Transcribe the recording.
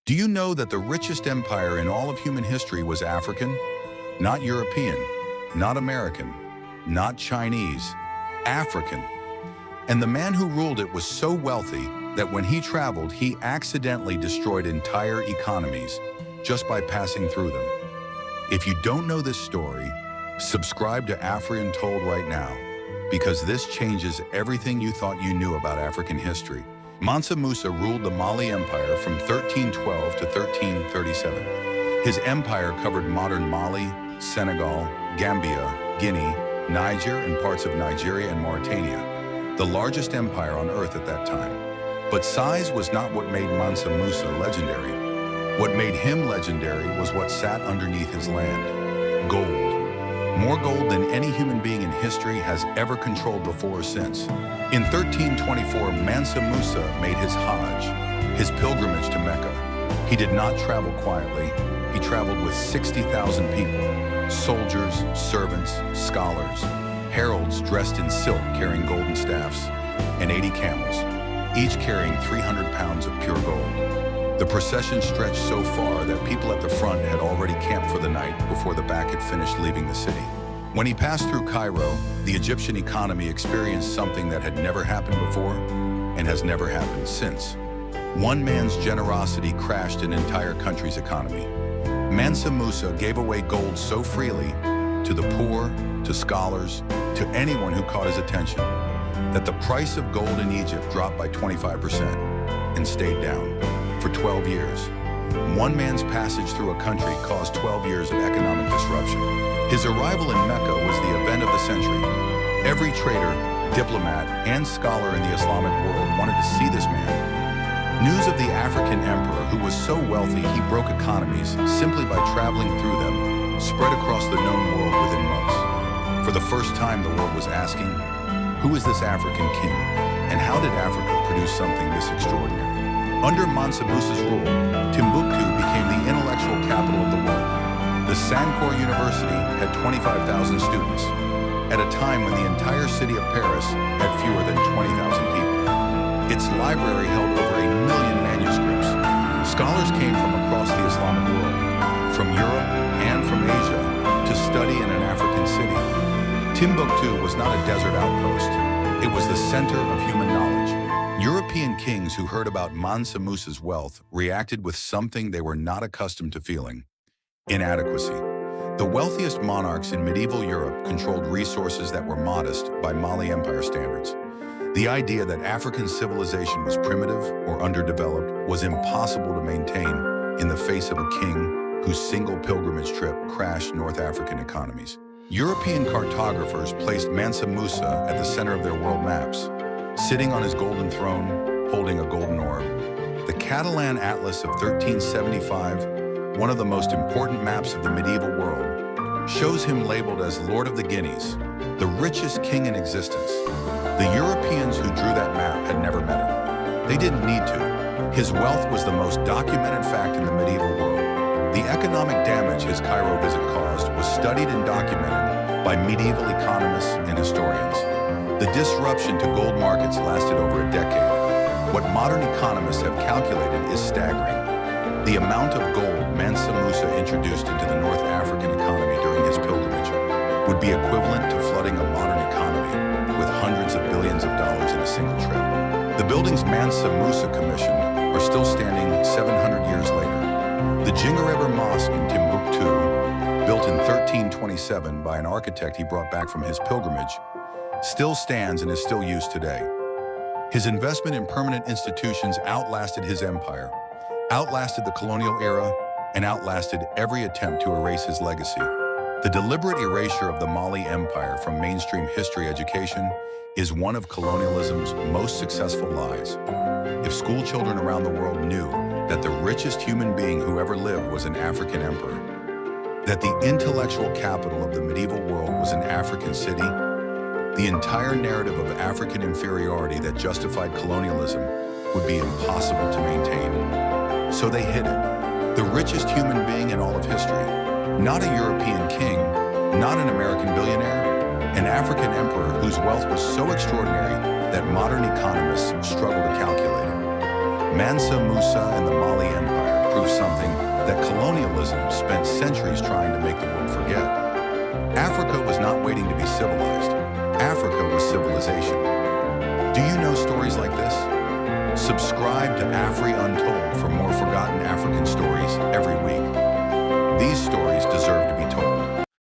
Do you know that the richest empire in all of human history was African? Not European, not American, not Chinese, African. And the man who ruled it was so wealthy that when he traveled, he accidentally destroyed entire economies just by passing through them. If you don't know this story, subscribe to African Told right now, because this changes everything you thought you knew about African history. Mansa Musa ruled the Mali Empire from 1312 to 1337. His empire covered modern Mali, Senegal, Gambia, Guinea, Niger, and parts of Nigeria and Mauritania, the largest empire on earth at that time. But size was not what made Mansa Musa legendary. What made him legendary was what sat underneath his land: gold. More gold than any human being in history has ever controlled before or since. In 1324, Mansa Musa made his Hajj, his pilgrimage to Mecca. He did not travel quietly. He traveled with 60,000 people: soldiers, servants, scholars, heralds dressed in silk carrying golden staffs, and 80 camels, each carrying 300 pounds of pure gold. The procession stretched so far that people at the front had already camped for the night before the back had finished leaving the city. When he passed through Cairo, the Egyptian economy experienced something that had never happened before and has never happened since. One man's generosity crashed an entire country's economy. Mansa Musa gave away gold so freely to the poor, to scholars, to anyone who caught his attention, that the price of gold in Egypt dropped by 25% and stayed down for 12 years. One man's passage through a country caused 12 years of economic disruption. His arrival in Mecca was the event of the century. Every trader, diplomat, and scholar in the Islamic world wanted to see this man. News of the African emperor, who was so wealthy he broke economies simply by traveling through them, spread across the known world within months. For the first time, the world was asking, who is this African king, and how did Africa produce something this extraordinary? Under Mansa Musa's rule, Timbuktu became the intellectual capital of the world. The Sankore University had 25,000 students, at a time when the entire city of Paris had fewer than 20,000 people. Its library held over 1 million manuscripts. Scholars came from across the Islamic world, from Europe and from Asia, to study in an African city. Timbuktu was not a desert outpost. It was the center of human knowledge. European kings who heard about Mansa Musa's wealth reacted with something they were not accustomed to feeling: inadequacy. The wealthiest monarchs in medieval Europe controlled resources that were modest by Mali Empire standards. The idea that African civilization was primitive or underdeveloped was impossible to maintain in the face of a king whose single pilgrimage trip crashed North African economies. European cartographers placed Mansa Musa at the center of their world maps, sitting on his golden throne, holding a golden orb. The Catalan Atlas of 1375, one of the most important maps of the medieval world, shows him labeled as Lord of the Guineas, the richest king in existence. The Europeans who drew that map had never met him. They didn't need to. His wealth was the most documented fact in the medieval world. The economic damage his Cairo visit caused was studied and documented by medieval economists and historians. The disruption to gold markets lasted over a decade. What modern economists have calculated is staggering. The amount of gold Mansa Musa introduced into the North African economy during his pilgrimage would be equivalent to flooding a modern economy with hundreds of billions of dollars in a single trip. The buildings Mansa Musa commissioned are still standing 700 years later. The Jingarebe Mosque in Timbuktu, built in 1327 by an architect he brought back from his pilgrimage, still stands and is still used today. His investment in permanent institutions outlasted his empire, outlasted the colonial era, and outlasted every attempt to erase his legacy. The deliberate erasure of the Mali Empire from mainstream history education is one of colonialism's most successful lies. If school children around the world knew that the richest human being who ever lived was an African emperor, that the intellectual capital of the medieval world was an African city, the entire narrative of African inferiority that justified colonialism would be impossible to maintain. So they hid it. The richest human being in all of history. Not a European king, not an American billionaire, an African emperor whose wealth was so extraordinary that modern economists struggle to calculate it. Mansa Musa and the Mali Empire proved that colonialism spent centuries trying to make the world forget. Africa was not waiting to be civilized. Africa was civilization. Do you know stories like this? Subscribe to Afri Untold for more